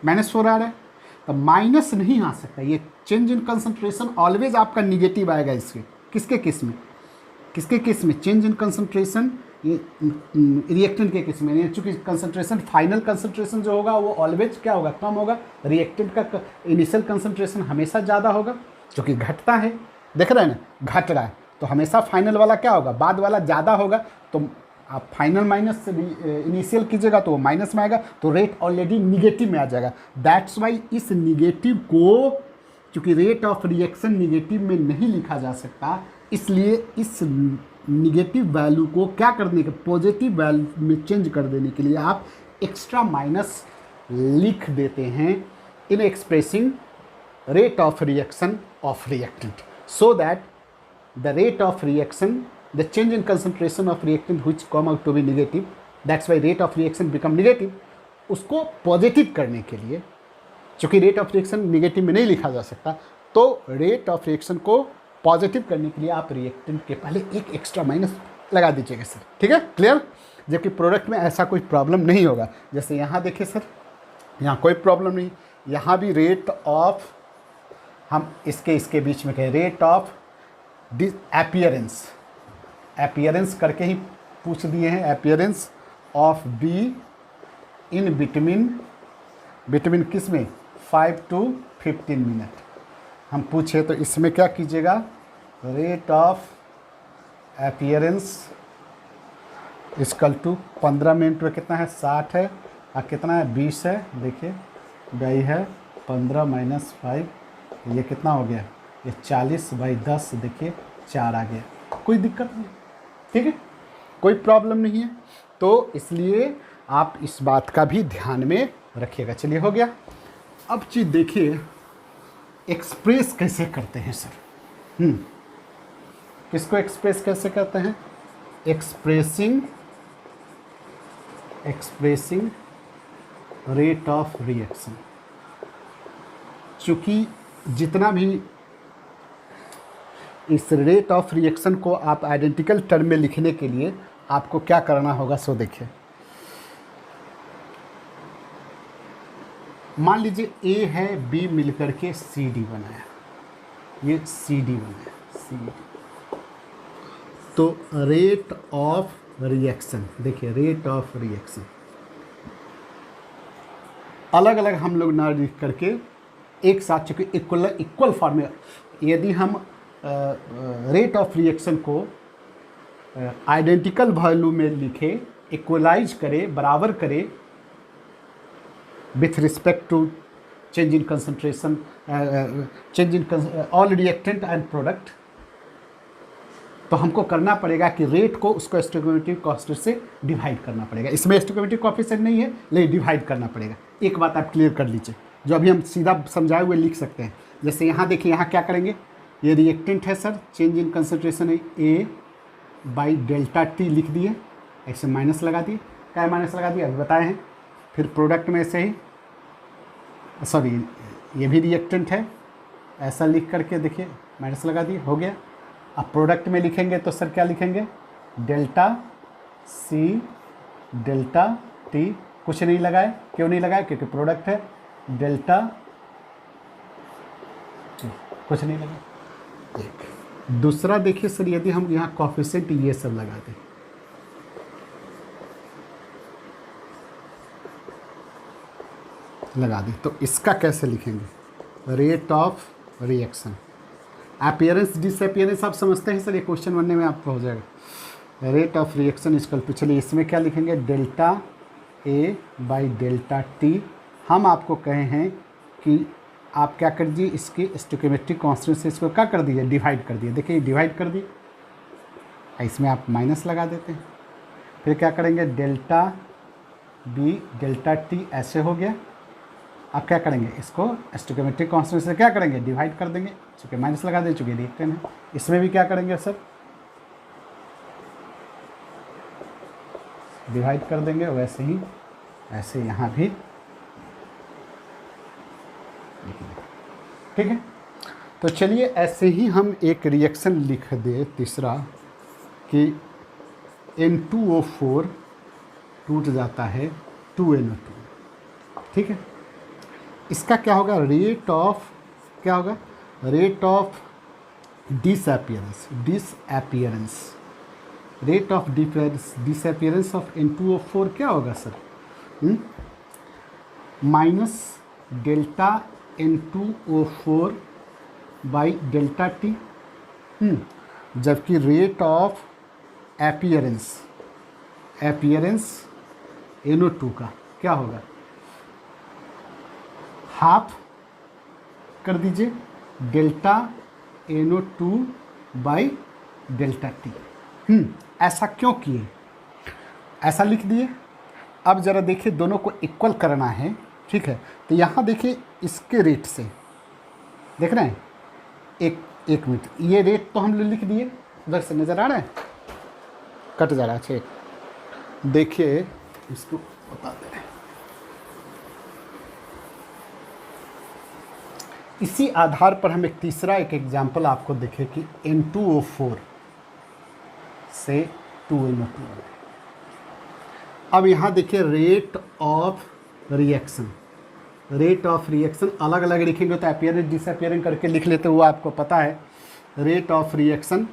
-4 आ रहा है, तो माइनस नहीं आ सकता। ये चेंज इन कंसंट्रेशन ऑलवेज आपका निगेटिव आएगा। इसके किसके केस में, चेंज इन कंसंट्रेशन ये रिएक्टेंट के केस में, चूँकि कंसंट्रेशन फाइनल कंसंट्रेशन जो होगा वो ऑलवेज क्या होगा, कम होगा। रिएक्टेंट का इनिशियल कंसंट्रेशन हमेशा ज़्यादा होगा, क्योंकि घटता है, देख रहे हैं ना, घट रहा है, तो हमेशा फाइनल वाला क्या होगा, बाद वाला ज़्यादा होगा। तो आप फाइनल माइनस इनिशियल कीजिएगा तो वो माइनस में आएगा, तो रेट ऑलरेडी निगेटिव में आ जाएगा। दैट्स वाई इस निगेटिव को, चूँकि रेट ऑफ रिएक्शन निगेटिव में नहीं लिखा जा सकता, इसलिए इस निगेटिव वैल्यू को क्या करने के, पॉजिटिव वैल्यू में चेंज कर देने के लिए आप एक्स्ट्रा माइनस लिख देते हैं इन expressing rate of reaction of reactant, so that the rate of reaction, the change in concentration of reactant which come out to be negative, that's why rate of reaction become negative, उसको positive करने के लिए, चूँकि rate of reaction negative में नहीं लिखा जा सकता, तो रेट ऑफ रिएक्शन को पॉजिटिव करने के लिए आप रिएक्टेंट के पहले एक एक्स्ट्रा माइनस लगा दीजिएगा सर। ठीक है, क्लियर। जबकि प्रोडक्ट में ऐसा कोई प्रॉब्लम नहीं होगा। जैसे यहाँ देखिए सर, यहाँ कोई प्रॉब्लम नहीं, यहाँ भी रेट ऑफ, हम इसके बीच में कहें रेट ऑफ अपीयरेंस करके ही पूछ दिए हैं, appearance of be in between किस में 5 to 15 मिनट हम पूछे, तो इसमें क्या कीजिएगा, rate of appearance equal to 15 minute में कितना है 60 है, और कितना है 20 है, देखिए गई है 15 - 5, ये कितना हो गया, ये 40/10, देखिए 4 आ गया, कोई दिक्कत नहीं। ठीक है, कोई प्रॉब्लम नहीं है। तो इसलिए आप इस बात का भी ध्यान में रखिएगा। चलिए हो गया। अब चीज़ देखिए एक्सप्रेस कैसे करते हैं सर। किसको एक्सप्रेस कैसे करते हैं, एक्सप्रेसिंग रेट ऑफ रिएक्शन। चूँकि जितना भी इस रेट ऑफ रिएक्शन को आप आइडेंटिकल टर्म में लिखने के लिए आपको क्या करना होगा, सो देखिए, मान लीजिए ए है, बी मिलकर के सी डी बनाया, ये सी डी बनाया, सी डी। तो रेट ऑफ रिएक्शन, देखिए रेट ऑफ रिएक्शन अलग अलग हम लोग ना लिख करके एक साथ, चूँकि इक्वल फॉर्म में, यदि हम रेट ऑफ रिएक्शन को आइडेंटिकल वैल्यू में लिखे, इक्वलाइज करें, बराबर करें with respect to change in concentration, change in all reactant and product, तो हमको करना पड़ेगा कि रेट को उसको स्टोइकोमेट्रिक कोएफिशिएंट से डिवाइड करना पड़ेगा। इसमें स्टोइकोमेट्रिक कोएफिशिएंट नहीं है, लेकिन डिवाइड करना पड़ेगा। एक बात आप क्लियर कर लीजिए, जो अभी हम सीधा समझाए हुए लिख सकते हैं। जैसे यहाँ देखिए, यहाँ क्या करेंगे, ये रिएक्टेंट है सर, चेंज इन कंसंट्रेशन है A बाई डेल्टा टी लिख दिए, ऐसे माइनस लगा दिए, क्या माइनस लगा दिए अभी बताए हैं। फिर प्रोडक्ट में से ही सॉरी ये भी रिएक्टेंट है, ऐसा लिख करके देखिए माइनस लगा दिए, हो गया। अब प्रोडक्ट में लिखेंगे तो सर क्या लिखेंगे, डेल्टा C डेल्टा T, कुछ नहीं लगाए, क्यों नहीं लगाए, क्योंकि प्रोडक्ट है, डेल्टा कुछ नहीं लगा। एक दूसरा देखिए सर, यदि हम यहाँ कॉफिशिएंट ये सब लगा दें, लगा दें तो इसका कैसे लिखेंगे, rate of reaction, appearance disappearance आप समझते हैं सर, ये क्वेश्चन बनने में आपको हो जाएगा। Rate of reaction equal to, चलिए इसमें क्या लिखेंगे, delta A by delta T। हम आपको कहे हैं कि आप क्या कर दीजिए, इसके स्टोइकियोमेट्रिक कांस्टेंट से इसको क्या कर दीजिए, डिवाइड कर दिए, देखिए डिवाइड कर दिए, इसमें आप माइनस लगा देते हैं। फिर क्या करेंगे, डेल्टा B डेल्टा T ऐसे हो गया। अब क्या करेंगे, इसको स्टोइकियोमेट्रिक कांस्टेंट से क्या करेंगे, डिवाइड कर देंगे, चूँकि माइनस लगा दे, चूँकि रिएक्टेंट है। इसमें भी क्या करेंगे सर, डिवाइड कर देंगे, वैसे ही ऐसे यहाँ भी, ठीक है। तो चलिए ऐसे ही हम एक रिएक्शन लिख दे तीसरा कि N2O4 टूट जाता है 2NO2, ठीक है। इसका क्या होगा, रेट ऑफ, क्या होगा, rate of disappearance, rate of disappearance of N2O4 क्या होगा sir, minus delta N2O4 by delta T, जबकि रेट ऑफ अपीयरेंस NO2 का क्या होगा, हाफ कर दीजिए delta NO2 by delta T. ऐसा क्यों किए, ऐसा लिख दिए। अब ज़रा देखिए, दोनों को इक्वल करना है, ठीक है। तो यहाँ देखिए इसके रेट से देख रहे हैं, एक मिनट, ये रेट तो हम लोग लिख दिए, उधर से नज़र आ रहा है, कट जा रहा है। अच्छा देखिए, इसको बता दे रहे हैं, इसी आधार पर हम एक तीसरा एक एग्जाम्पल आपको देखें कि N2O4 से 2NO2। अब यहाँ देखिए रेट ऑफ रिएक्शन, अलग अलग लिखेंगे तो अपीयरेंस डिसअपीयरेंस करके लिख लेते, वो आपको पता है। Rate of reaction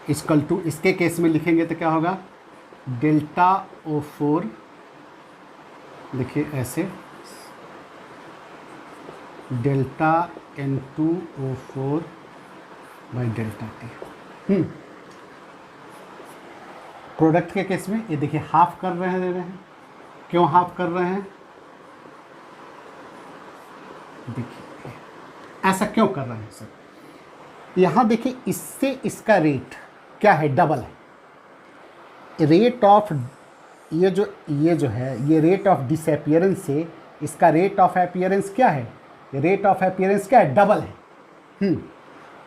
equal to, इसके केस में लिखेंगे तो क्या होगा, डेल्टा O4, देखिए ऐसे, delta N2O4 by delta T। Product के केस में ये देखिए हाफ कर रहे हैं, दे रहे हैं, क्यों हाफ कर रहे हैं, देखिए ऐसा क्यों कर रहे हैं सर, यहाँ देखिए इससे इसका रेट क्या है, डबल है। रेट ऑफ ये जो है, ये रेट ऑफ डिसअपीयरेंस से इसका रेट ऑफ अपीयरेंस क्या है, रेट ऑफ अपीयरेंस क्या है, डबल है।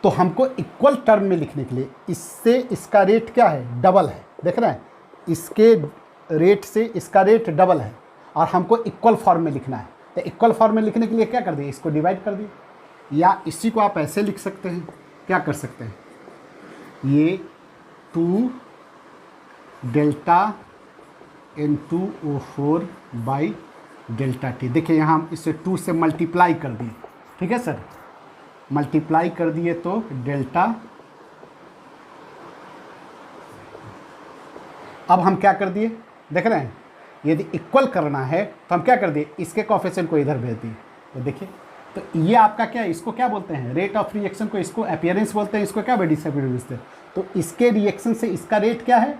तो हमको इक्वल टर्म में लिखने के लिए इससे इसका रेट क्या है, डबल है, देख रहे हैं, इसके रेट से इसका रेट डबल है और हमको इक्वल फॉर्म में लिखना है। तो इक्वल फॉर्म में लिखने के लिए क्या कर दिए, इसको डिवाइड कर दिए, या इसी को आप ऐसे लिख सकते हैं, क्या कर सकते हैं, ये 2 delta N2O4 by delta T. देखिए यहाँ हम इसे 2 से मल्टीप्लाई कर दिए, ठीक है सर, मल्टीप्लाई कर दिए तो डेल्टा, अब हम क्या कर दिए, देख रहे हैं, यदि इक्वल करना है तो हम क्या कर दिए, इसके कोएफिशिएंट को इधर भेज दिए। तो देखिए, तो ये आपका क्या है, इसको क्या बोलते हैं, रेट ऑफ रिएक्शन को, इसको अपीयरेंस बोलते हैं, इसको क्या डिसअपीयरेंस बोलते हैं। तो इसके रिएक्शन से इसका रेट क्या है,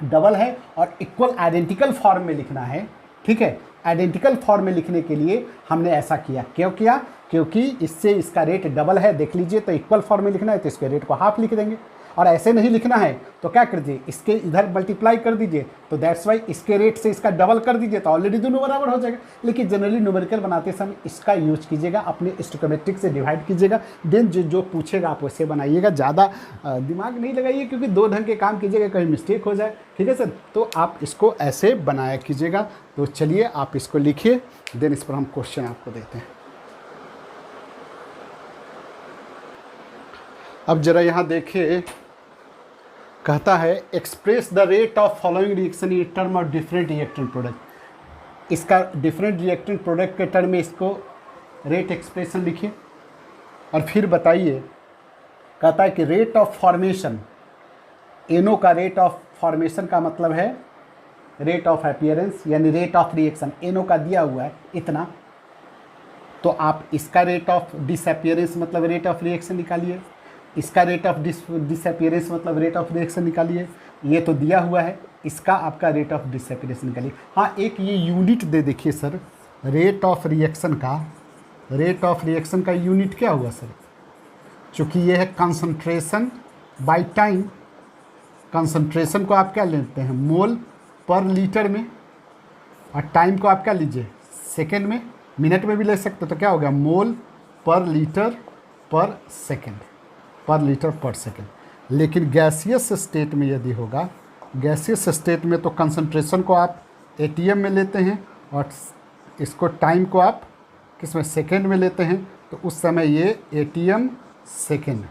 डबल है, और इक्वल आइडेंटिकल फॉर्म में लिखना है, ठीक है। आइडेंटिकल फॉर्म में लिखने के लिए हमने ऐसा किया, क्यों किया, क्योंकि इससे इसका रेट डबल है, देख लीजिए, तो इक्वल फॉर्म में लिखना है तो इसके रेट को हाफ लिख देंगे, और ऐसे नहीं लिखना है तो क्या कर दीजिए, इसके इधर मल्टीप्लाई कर दीजिए, तो दैट्स वाई इसके रेट से इसका डबल कर दीजिए तो ऑलरेडी दोनों बराबर हो जाएगा। लेकिन जनरली न्यूमेरिकल बनाते समय इसका यूज कीजिएगा, अपने स्टोइकोमेट्रिक से डिवाइड कीजिएगा, देन जो पूछेगा आप वैसे बनाइएगा, ज़्यादा दिमाग नहीं लगाइए क्योंकि दो ढंग के काम कीजिएगा, कहीं मिस्टेक हो जाए, ठीक है सर। तो आप इसको ऐसे बनाया कीजिएगा। तो चलिए आप इसको लिखिए, देन इस पर हम क्वेश्चन आपको देते हैं। अब जरा यहाँ देखिए, कहता है express the rate of following reaction in term of different reactant product. इसका डिफरेंट रिएक्टेंट प्रोडक्ट के टर्म में इसको रेट एक्सप्रेशन लिखिए और फिर बताइए। कहता है कि रेट ऑफ फॉर्मेशन, एनो का रेट ऑफ फॉर्मेशन का मतलब है रेट ऑफ अपीयरेंस यानी रेट ऑफ रिएक्शन, एनो का दिया हुआ है इतना, तो आप इसका रेट ऑफ डिसअपीयरेंस मतलब रेट ऑफ रिएक्शन निकालिए, इसका रेट ऑफ डिसअपीयरेंस मतलब रेट ऑफ रिएक्शन निकालिए, ये तो दिया हुआ है, इसका आपका रेट ऑफ डिसअपीयरेंस निकालिए। हाँ, एक ये यूनिट दे देखिए सर, रेट ऑफ रिएक्शन का यूनिट क्या हुआ सर, चूँकि ये है कंसंट्रेशन बाय टाइम, कंसंट्रेशन को आप क्या लेते हैं मोल पर लीटर में, और टाइम को आप क्या लीजिए सेकेंड में, मिनट में भी ले सकते, तो क्या हो गया मोल पर लीटर पर सेकेंड, पर लीटर पर सेकेंड। लेकिन गैसियस स्टेट में यदि होगा, गैसियस स्टेट में तो कंसंट्रेशन को आप एटीएम में लेते हैं और इसको टाइम को आप किस में सेकेंड में लेते हैं, तो उस समय ये एटीएम सेकेंड,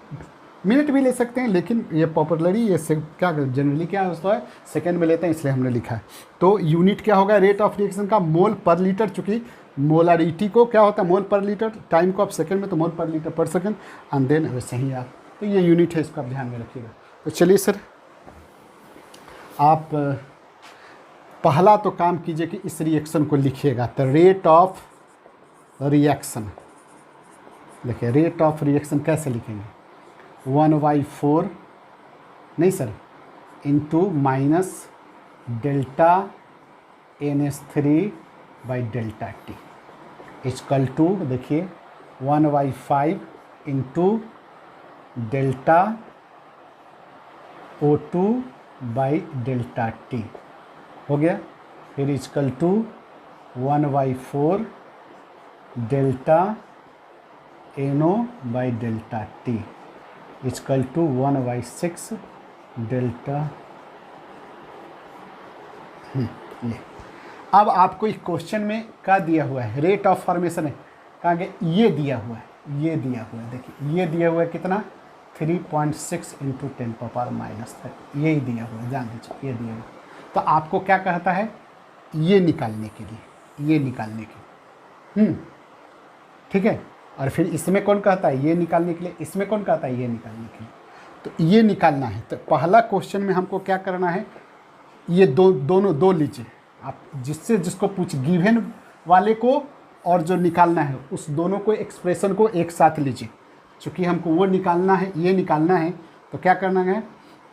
मिनट भी ले सकते हैं, लेकिन ये पॉपुलरली ये क्या जनरली क्या होता है सेकेंड में लेते हैं, इसलिए हमने लिखा है। तो यूनिट क्या होगा रेट ऑफ रिएक्शन का मोल पर लीटर, चूँकि मोलारिटी को क्या होता है मोल पर लीटर, टाइम को आप सेकेंड में तो मोल पर लीटर पर सेकेंड, एंड देन वैसे ही आप, तो ये यूनिट है, इसको आप ध्यान में रखिएगा। तो चलिए सर, आप पहला तो काम कीजिए कि इस रिएक्शन को लिखिएगा, तो रेट ऑफ रिएक्शन, देखिए रेट ऑफ रिएक्शन कैसे लिखेंगे, 1/4 नहीं सर इंटू माइनस डेल्टा NH3/डेल्टा T इक्वल टू, देखिए 1/5 इंटू डेल्टा O2/डेल्टा T हो गया, फिर इक्वल टू 1/4 डेल्टा NO/डेल्टा T इक्वल टू 1/6 डेल्टा। ये अब आपको इस क्वेश्चन में क्या दिया हुआ है, रेट ऑफ फॉर्मेशन है, कहाँ गया, ये दिया हुआ है, ये दिया हुआ है, देखिए ये दिया हुआ है कितना 3.6 इंटू 10⁻⁻3, यही दिया हुआ है, जान लीजिए ये दिया हुआ है। तो आपको क्या कहता है, ये निकालने के लिए, ये निकालने के लिए, ठीक है। और फिर इसमें कौन कहता है ये निकालने के लिए, इसमें कौन कहता है ये निकालने के लिए, तो ये निकालना है। तो पहला क्वेश्चन में हमको क्या करना है, ये दोनों दो लीजिए आप, जिसको पूछ गिवन वाले को और जो निकालना है उस दोनों को एक्सप्रेशन को एक साथ लीजिए। चूँकि हमको वो निकालना है, ये निकालना है, तो क्या करना है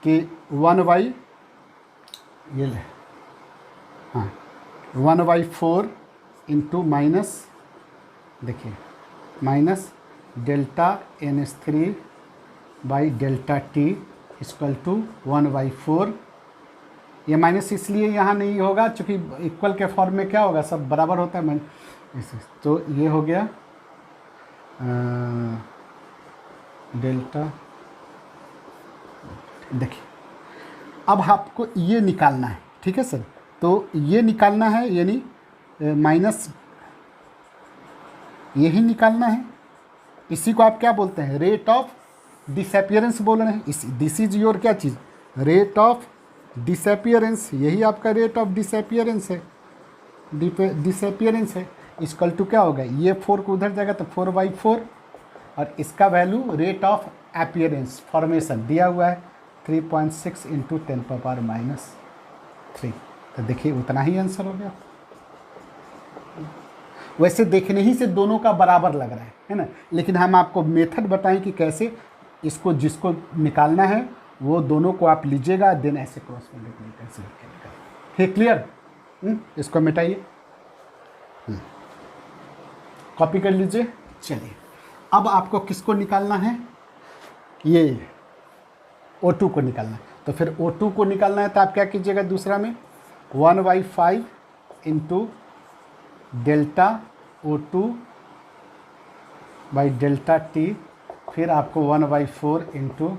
कि 1/4 इंटू माइनस, देखिए माइनस डेल्टा NH3/डेल्टा T इक्वल टू 1/4, ये माइनस इसलिए यहाँ नहीं होगा चूँकि इक्वल के फॉर्म में क्या होगा सब बराबर होता है, तो ये हो गया डेल्टा। देखिए अब आपको ये निकालना है, ठीक है सर, तो ये निकालना है यानी माइनस यही निकालना है, इसी को आप क्या बोलते हैं रेट ऑफ डिसअपीयरेंस बोल रहे हैं। दिस इज योर क्या चीज़, रेट ऑफ डिसअपीयरेंस, यही आपका रेट ऑफ डिसअपीयरेंस है, डिसअपीयरेंस है। इक्वल टू क्या होगा, ये 4 को उधर जाएगा तो 4/4, और इसका value rate of appearance formation दिया हुआ है 3.6 इंटू 10⁻⁻3। तो देखिए उतना ही आंसर हो गया। वैसे देखने ही से दोनों का बराबर लग रहा है ना, लेकिन हम आपको मेथड बताएं कि कैसे इसको, जिसको निकालना है वो दोनों को आप लीजिएगा, देन ऐसे क्रॉस मल्टीप्लाई कैसे निकालेगा। ठीक, क्लियर। इसको मिटाइए, कॉपी कर लीजिए। चलिए अब आपको किसको निकालना है, ये O2 को निकालना है। तो फिर O2 को निकालना है तो आप क्या कीजिएगा, दूसरा में 1/5 into delta O2 by delta T, फिर आपको 1/4 इंटू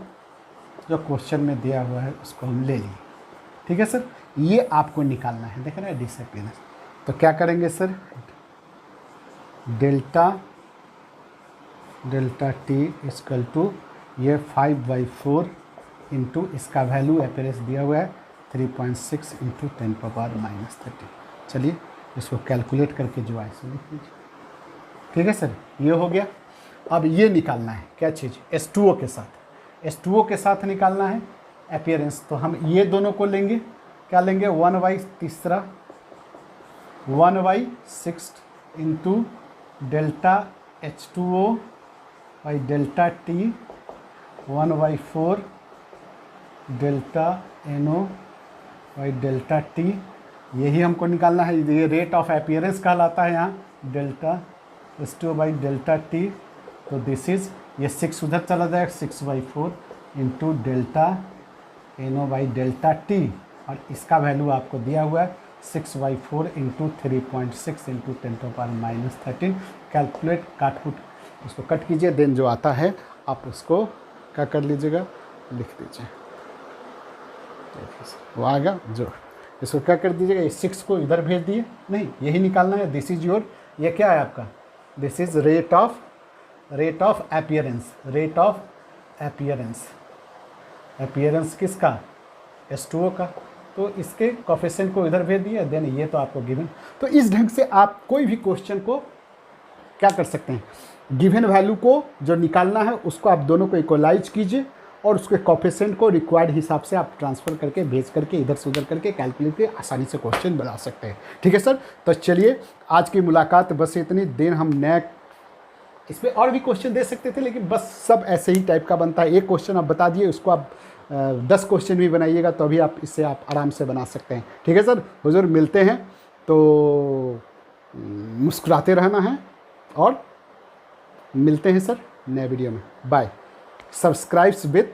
जो क्वेश्चन में दिया हुआ है उसको हम ले लिए। ठीक है सर, ये आपको निकालना है, देख रहे हैं डिसअपियरेंस। तो क्या करेंगे sir, delta T equal to ये 5/4 इंटू इसका वैल्यू अपीयरेंस दिया हुआ है 3.6 इंटू 10⁻⁻13। चलिए इसको कैलकुलेट करके जो आए सो लिख लीजिए। ठीक है सर, ये हो गया। अब ये निकालना है क्या चीज़, H2O के साथ, H2O के साथ निकालना है अपीयरेंस। तो हम ये दोनों को लेंगे, क्या लेंगे, 1/3 1/6 into delta H2O by delta T 1/4 delta NO by delta T, यही हमको निकालना है। ये रेट ऑफ अपीयरेंस कहलाता है यहाँ, delta H2O by delta T. तो दिस इज़, ये 6 उधर चला जाएगा, 6/4 into delta NO by delta T, और इसका वैल्यू आपको दिया हुआ है 6/4 इंटू 3.6 इंटू 10⁻⁻13। कैलकुलेट, काट कूट उसको कट कीजिए, देन जो आता है आप उसको क्या कर लीजिएगा, लिख दीजिए। वो आ गया, जो इसको क्या कर दीजिएगा, ये 6 को इधर भेज दिए, नहीं यही निकालना है। दिस इज योर, ये क्या है आपका, this is rate of appearance, rate of appearance किसका, H2O का। तो इसके कोफिशिएंट को इधर भेज दिया, देन ये तो आपको गिवन। तो इस ढंग से आप कोई भी क्वेश्चन को क्या कर सकते हैं, गिवन वैल्यू को जो निकालना है उसको आप दोनों को इक्वलाइज कीजिए और उसके कोफिशिएंट को रिक्वायर्ड हिसाब से आप ट्रांसफ़र करके भेज करके इधर से उधर करके कैलकुलेट करके आसानी से क्वेश्चन बना सकते हैं। ठीक है सर, तो चलिए आज की मुलाकात बस इतनी देर। हम नया इसमें और भी क्वेश्चन दे सकते थे, लेकिन बस सब ऐसे ही टाइप का बनता है। एक क्वेश्चन आप बता दिए, उसको आप 10 क्वेश्चन भी बनाइएगा तो अभी आप इससे आप आराम से बना सकते हैं। ठीक है सर, हुजूर मिलते हैं, तो मुस्कुराते रहना है और मिलते हैं सर नए वीडियो में। बाय। सब्सक्राइब्स विथ,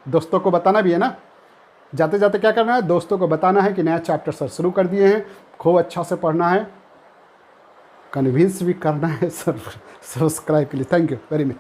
दोस्तों को बताना भी है ना, जाते जाते क्या करना है, दोस्तों को बताना है कि नया चैप्टर सर शुरू कर दिए हैं, खूब अच्छा से पढ़ना है, कन्विंस भी करना है सर सब्सक्राइब के लिए। Thank you very much.